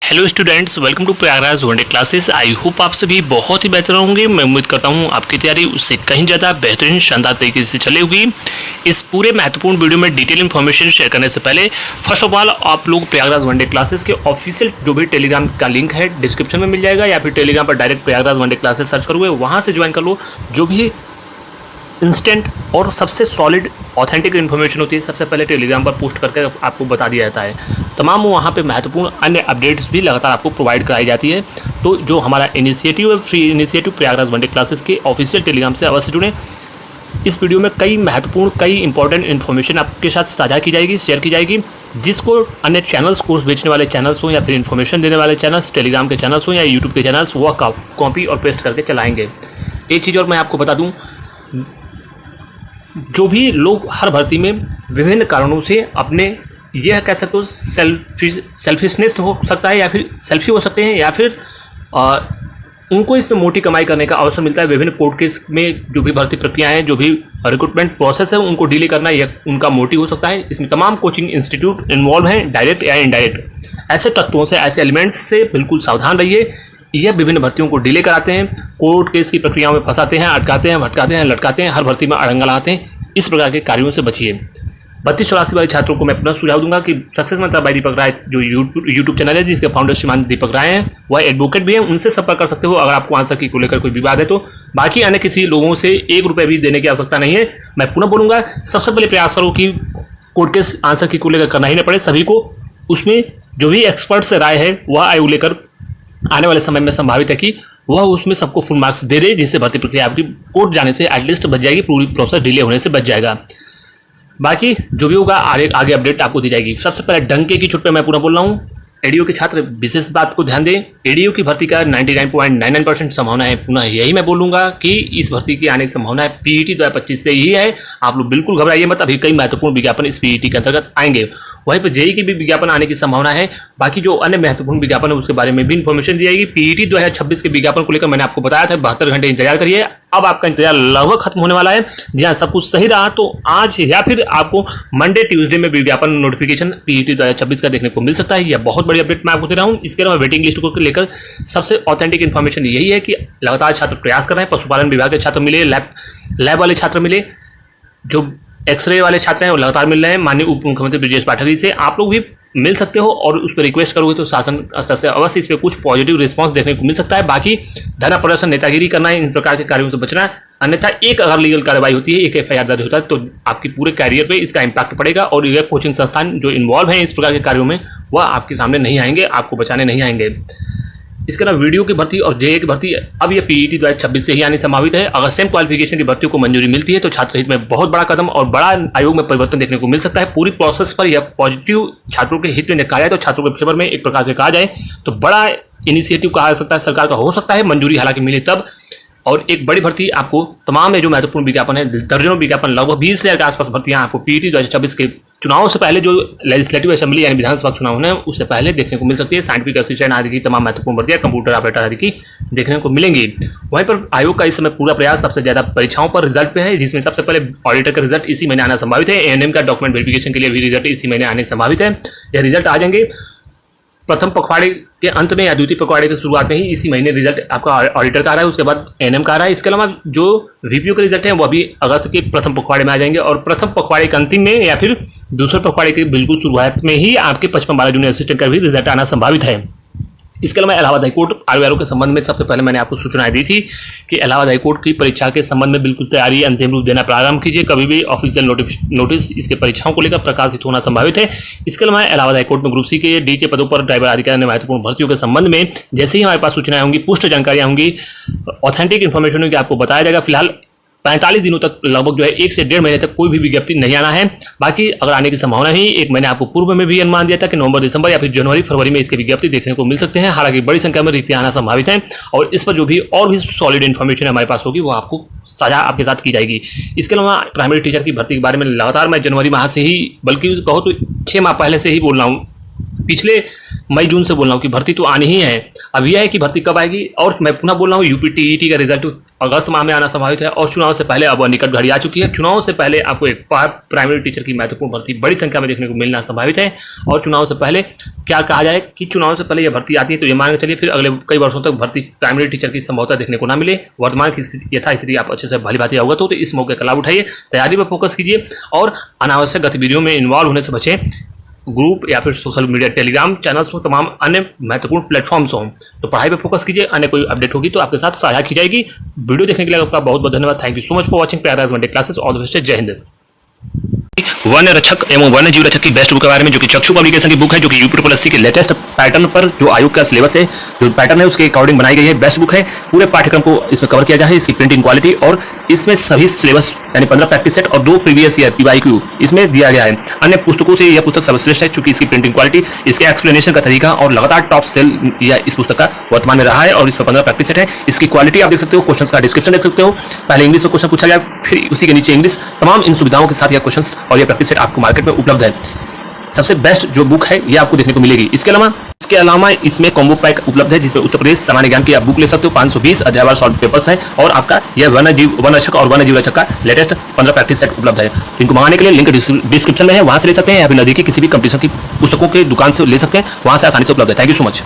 Hello students, welcome to Prayagraj one day classes. I hope आप सभी बहुत ही बेहतर होंगे। मैं उम्मीद करता हूं आपकी तैयारी उससे कहीं ज़्यादा बेहतरीन शानदार तरीके से चली होगी। इस पूरे महत्वपूर्ण वीडियो में डिटेल इन्फॉर्मेशन शेयर करने से पहले फर्स्ट ऑफ ऑल आप लोग प्रयागराज वनडे क्लासेस के ऑफिशियल जो भी टेलीग्राम का लिंक है डिस्क्रिप्शन में मिल जाएगा, या फिर टेलीग्राम पर direct Prayagraj one day classes search करोगे वहाँ से ज्वाइन कर लो। जो भी इंस्टेंट और सबसे सॉलिड ऑथेंटिक इन्फॉर्मेशन होती है सबसे पहले टेलीग्राम पर पोस्ट करके आपको बता दिया जाता है। तमाम वहाँ पे महत्वपूर्ण अन्य अपडेट्स भी लगातार आपको प्रोवाइड कराई जाती है। तो जो हमारा इनिशिएटिव है, free initiative Prayagraj one day classes के ऑफिशियल टेलीग्राम से अवश्य जुड़ें। इस वीडियो में कई महत्वपूर्ण कई इंपॉर्टेंट इन्फॉर्मेशन आपके साथ साझा की जाएगी, शेयर की जाएगी, जिसको अन्य चैनल्स, कोर्स बेचने वाले चैनल्स हो या फिर इन्फॉर्मेशन देने वाले चैनल्स, टेलीग्राम के चैनल्स हो या यूट्यूब के चैनल्स, वह कॉपी और पेस्ट करके चलाएंगे। एक चीज़ और मैं आपको बता दूँ, जो भी लोग हर भर्ती में विभिन्न कारणों से अपने यह कह सकते हो सेल्फिशनेस हो सकता है, या फिर सेल्फी हो सकते हैं, या फिर उनको इसमें मोटी कमाई करने का अवसर मिलता है। विभिन्न कोर्ट केस में जो भी भर्ती प्रक्रियाएं हैं, जो भी रिक्रूटमेंट प्रोसेस है, उनको डिले करना यह उनका मोटिव हो सकता है। इसमें तमाम कोचिंग इंस्टीट्यूट इन्वॉल्व हैं, डायरेक्ट या इनडायरेक्ट। ऐसे तत्वों से, ऐसे एलिमेंट्स से बिल्कुल सावधान रहिए। यह विभिन्न भर्तियों को डिले कराते हैं, कोर्ट केस की प्रक्रियाओं में फंसाते हैं, अटकाते हैं, भटकाते हैं, लटकाते हैं, हर भर्ती में अड़ंगा लाते हैं। इस प्रकार के कार्यों से बचिए। 3284 वाले छात्रों को मैं पुनः सुझाव दूंगा कि सक्सेस मंत्र बाय दीपक राय जो यूट्यूब चैनल है, जिसके फाउंडर श्रीमान दीपक राय हैं, वह एडवोकेट भी हैं, उनसे संपर्क कर सकते हो अगर आपको आंसर की को लेकर कोई विवाद है तो। बाकी अन्य किसी लोगों से 1 रुपये भी देने की आवश्यकता नहीं है। मैं पुनः बोलूँगा, सबसे पहले प्रयास करो कि कोर्ट केस आंसर की को लेकर करना ही न पड़े। सभी को उसमें जो भी एक्सपर्ट से राय है वह आयोग लेकर आने वाले समय में संभावित है कि वह उसमें सबको फुल मार्क्स दे दे, जिससे भर्ती प्रक्रिया आपकी कोर्ट जाने से एटलीस्ट बच जाएगी, पूरी प्रोसेस डिले होने से बच जाएगा। बाकी जो भी होगा आगे अपडेट आपको दी जाएगी। सबसे पहले डंके की चोट पे मैं पूरा बोल रहा हूँ, एडीओ के छात्र विशेष बात को ध्यान दें। एडीओ की भर्ती का 99.99% संभावना है। पुनः यही मैं बोलूँगा कि इस भर्ती की आने की संभावना है पीईटी 2025 से ही है। आप लोग बिल्कुल घबराइए मत, अभी कई महत्वपूर्ण विज्ञापन इस पीईटी के अंतर्गत आएंगे। वहीं पर जेई की भी विज्ञापन आने की संभावना है। बाकी जो अन्य महत्वपूर्ण विज्ञापन है उसके बारे में भी इन्फॉर्मेशन दी जाएगी। पीईटी 2026 के विज्ञापन को लेकर मैंने आपको बताया था 72 घंटे इंतजार करिए। अब आपका इंतजार लगभग खत्म होने वाला है। जी हाँ, सब कुछ सही रहा तो आज या फिर आपको मंडे ट्यूसडे में विज्ञापन नोटिफिकेशन पीईटी 2026 का देखने को मिल सकता है। यह बहुत बड़ी अपडेट मैं आपको दे रहा हूँ। इसके अलावा वेटिंग लिस्ट को लेकर सबसे ऑथेंटिक इन्फॉर्मेशन यही है कि लगातार छात्र प्रयास कर रहे हैं। पशुपालन विभाग के छात्र मिले, लैब वाले छात्र मिले, जो एक्सरे वाले छात्र हैं वो लगातार मिल रहे हैं। माननीय उप मुख्यमंत्री ब्रजेश पाठक जी से आप लोग भी मिल सकते हो, और उस पर रिक्वेस्ट करोगे तो शासन स्तर से अवश्य इस पर कुछ पॉजिटिव रिस्पांस देखने को मिल सकता है। बाकी धरना प्रदर्शन, नेतागिरी करना है, इन प्रकार के कार्यों से बचना है। अन्यथा एक अगर लीगल कार्रवाई होती है, एक एफआईआर दर्ज होता है, तो आपकी पूरे कैरियर पे इसका इम्पैक्ट पड़ेगा, और ये कोचिंग संस्थान जो इन्वॉल्व हैं इस प्रकार के कार्यों में वह आपके सामने नहीं आएंगे, आपको बचाने नहीं आएंगे। इसके अलावा वीडियो की भर्ती और जेए की भर्ती अब यह पीईटी 2026 से ही आनी संभावित है। अगर सेम क्वालिफिकेशन की भर्तियों को मंजूरी मिलती है तो छात्र हित में बहुत बड़ा कदम और बड़ा आयोग में परिवर्तन देखने को मिल सकता है। पूरी प्रोसेस पर यह पॉजिटिव छात्रों के हित में निकाला जाए, तो छात्रों के फेवर में एक प्रकार से कहा जाए तो बड़ा इनिशिएटिव कहा जा सकता है सरकार का, हो सकता है मंजूरी हालांकि मिले तब। और एक बड़ी भर्ती आपको तमाम में जो महत्वपूर्ण विज्ञापन है, दर्जनों विज्ञापन, लगभग 20,000 के आसपास भर्तियां आपको पीईटी 2026 के चुनाव से पहले, जो लेजिस्लेटिव असेंबली यानी विधानसभा चुनाव है उससे पहले देखने को मिल सकती है। साइंटिफिक असिस्टेंट आदि की तमाम महत्वपूर्ण भर्तियां, कंप्यूटर ऑपरेटर आदि की देखने को मिलेंगी। वहीं पर आयोग का इस समय पूरा प्रयास सबसे ज्यादा परीक्षाओं पर रिजल्ट पे है, जिसमें सबसे पहले ऑडिटर का रिजल्ट इसी महीने आना संभावित है। एएनएम का डॉक्यूमेंट वेरिफिकेशन के लिए भी रिजल्ट इसी महीने आने संभावित है। यह रिजल्ट आ जाएंगे प्रथम पखवाड़े के अंत में या द्वितीय पखवाड़े की शुरुआत में ही इसी महीने रिजल्ट आपका ऑडिटर का आ रहा है, उसके बाद एएनएम का आ रहा है। इसके अलावा जो वीपीओ के रिजल्ट हैं वो अभी अगस्त के प्रथम पखवाड़े में आ जाएंगे, और प्रथम पखवाड़े के अंतिम में या फिर दूसरे पखवाड़े के बिल्कुल शुरुआत में ही आपके 55-12 जूनियर असिस्टेंट का भी रिजल्ट आना संभावित है। इसके अलावा इलाहाबाद हाईकोर्ट आरओ के संबंध में सबसे पहले मैंने आपको सूचनाएं दी थी कि इलाहाबाद हाईकोर्ट की परीक्षा के संबंध में बिल्कुल तैयारी, अंतिम रूप देना प्रारंभ कीजिए। कभी भी ऑफिशियल नोटिस इसके परीक्षाओं को लेकर प्रकाशित होना संभावित है। इसके अलावा इलाहाबाद हाईकोर्ट में ग्रुप सी के डी के पदों पर ड्राइवर आदि के महत्वपूर्ण भर्तियों के संबंध में जैसे ही हमारे पास सूचनाएं होंगी, पुष्ट जानकारियां होंगी, ऑथेंटिक इन्फॉर्मेशन होगी, आपको बताया जाएगा। फिलहाल 45 दिनों तक लगभग जो है 1 से 1.5 महीने तक कोई भी विज्ञप्ति नहीं आना है। बाकी अगर आने की संभावना ही, एक मैंने आपको पूर्व में भी अनुमान दिया था कि नवंबर, दिसंबर या फिर जनवरी, फरवरी में इसके विज्ञप्ति देखने को मिल सकते हैं। हालांकि बड़ी संख्या में रिक्तियां आना संभावित है, और इस पर जो भी और भी सॉलिड इन्फॉर्मेशन हमारे पास होगी वो आपको साझा आपके साथ की जाएगी। इसके अलावा प्राइमरी टीचर की भर्ती के बारे में लगातार मैं जनवरी माह से ही, बल्कि कहो तो 6 माह पहले से ही बोल रहा हूँ पिछले मई जून से बोल रहा हूँ कि भर्ती तो आनी ही है। अब यह है कि भर्ती कब आएगी, और मैं पुनः बोल रहा हूँ यूपीटीईटी का रिजल्ट अगस्त माह में आना संभावित है, और चुनाव से पहले अब निकट घड़ी आ चुकी है। चुनाव से पहले आपको एक प्राइमरी टीचर की महत्वपूर्ण भर्ती बड़ी संख्या में देखने को मिलना संभावित है। और चुनाव से पहले क्या कहा जाए कि चुनाव से पहले यह भर्ती आती है तो ये मान के चलिए फिर अगले कई वर्षों तक भर्ती प्राइमरी टीचर की संभवतः देखने को ना मिले। वर्तमान की यथास्थिति आप अच्छे से भली भांति अवगत हो, तो इस मौके का लाभ उठाइए, तैयारी पर फोकस कीजिए और अनावश्यक गतिविधियों में इन्वॉल्व होने से बचें। ग्रुप या फिर सोशल मीडिया टेलीग्राम चैनल्स हो, तमाम अन्य महत्वपूर्ण प्लेटफॉर्म्स हों, तो पढ़ाई पे फोकस कीजिए। अन्य कोई अपडेट होगी तो आपके साथ साझा की जाएगी। वीडियो देखने के लिए आपका बहुत बहुत धन्यवाद। Thank you so much for watching Prayagraj one day classes. All the best. जय हिंद। वन्य रक्षक एवं वन्य जीव रक्षक की बेस्ट बुक के बारे में, जो कि चक्षु पब्लिकेशन की बुक है, जो कि यूपी के लेटेस्ट पैटर्न पर जो आयोग का सिलेबस है, जो पैटर्न है उसके अकॉर्डिंग बनाई गई है। बेस्ट बुक है, पूरे पाठ्यक्रम को इसमें कवर किया जाए। इसकी प्रिंटिंग क्वालिटी और इसमें सभी सिलेबस यानी 15 प्रैक्टिस सेट और 2 प्रीवियस ईयर PYQ इसमें दिया गया है। अन्य पुस्तकों से यह पुस्तक सर्वश्रेष्ठ है, चूंकि इसकी प्रिंटिंग क्वालिटी, इसके एक्सप्लेनेशन का तरीका और लगातार टॉप सेल यह इस पुस्तक का वर्तमान में रहा है। और इसमें 15 प्रैक्टिस सेट है। इसकी क्वालिटी आप देख सकते हो, क्वेश्चन का डिस्क्रिप्शन देख सकते हो। पहले इंग्लिश में क्वेश्चन पूछा गया, फिर उसी के नीचे इंग्लिश, तमाम इन सुविधाओं के साथ यह क्वेश्चन और यह प्रैक्टिस सेट आपको मार्केट में उपलब्ध है। सबसे बेस्ट जो बुक है ये आपको देखने को मिलेगी। इसके अलावा इसमें कॉम्बो पैक उपलब्ध है, जिसमें उत्तर प्रदेश सामान्य ज्ञान की आप बुक ले सकते हो। 520 अध्यायवार सॉल्व पेपर्स हैं, और आपका यह वन रक्षक और वन्य जीव रक्षक का लेटेस्ट 15 प्रैक्टिस सेट उपलब्ध है। इनको मंगाने के लिए लिंक डिस्क्रिप्शन में है, वहां से ले सकते हैं, या फिर नजदीकी किसी भी कंपटीशन की पुस्तकों की दुकान से ले सकते हैं, वहां से आसानी से उपलब्ध है। Thank you so much.